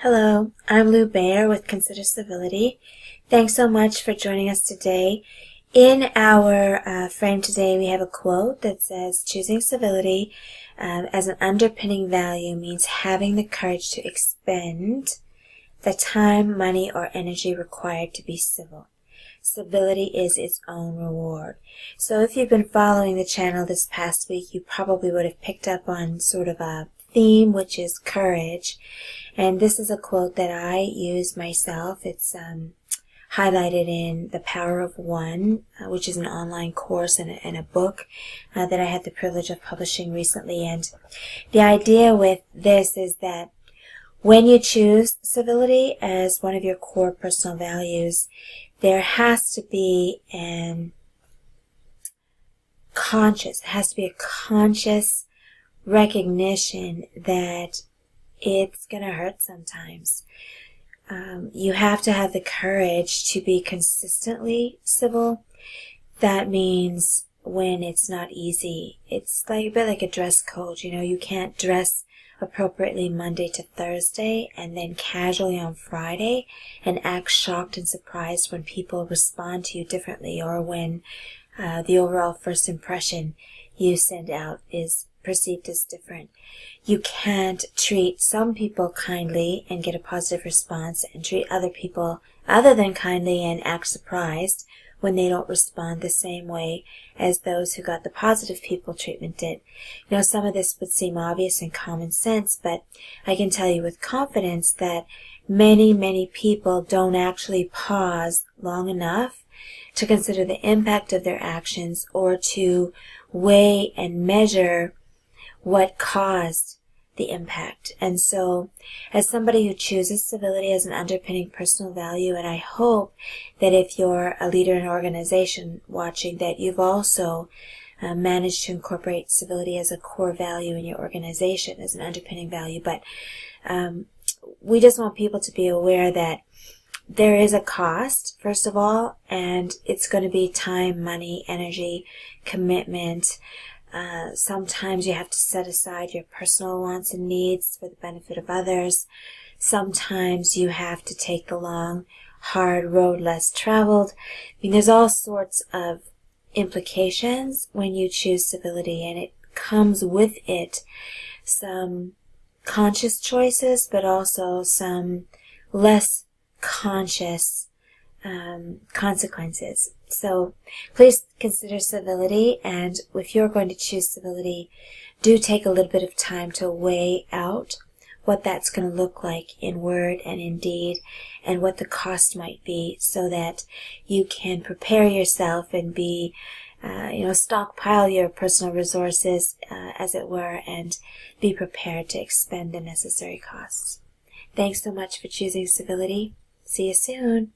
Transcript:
Hello, I'm Lou Bayer with Consider Civility. Thanks so much for joining us today. In our frame today, we have a quote that says, choosing civility as an underpinning value means having the courage to expend the time, money, or energy required to be civil. Civility is its own reward. So if you've been following the channel this past week, you probably would have picked up on sort of a theme, which is courage. And this is a quote that I use myself. It's highlighted in The Power of One, which is an online course and a book that I had the privilege of publishing recently. And the idea with this is that when you choose civility as one of your core personal values, there has to be a conscious recognition that it's going to hurt sometimes. You have to have the courage to be consistently civil. That means when it's not easy. It's like a bit like a dress code. You can't dress appropriately Monday to Thursday and then casually on Friday and act shocked and surprised when people respond to you differently, or when the overall first impression you send out is perceived as different. You can't treat some people kindly and get a positive response and treat other people other than kindly and act surprised when they don't respond the same way as those who got the positive people treatment did. Some of this would seem obvious and common sense, but I can tell you with confidence that many people don't actually pause long enough to consider the impact of their actions or to weigh and measure what caused the impact. And so, as somebody who chooses civility as an underpinning personal value, and I hope that if you're a leader in an organization watching, that you've also managed to incorporate civility as a core value in your organization, as an underpinning value. But we just want people to be aware that there is a cost, first of all, and it's going to be time, money, energy, commitment. Sometimes you have to set aside your personal wants and needs for the benefit of others. Sometimes you have to take the long, hard road less traveled. There's all sorts of implications when you choose civility, and it comes with it some conscious choices, but also some less conscious consequences. So please consider civility, and if you're going to choose civility, do take a little bit of time to weigh out what that's going to look like in word and in deed, and what the cost might be, so that you can prepare yourself and be stockpile your personal resources, as it were, and be prepared to expend the necessary costs. Thanks so much for choosing civility. See you soon.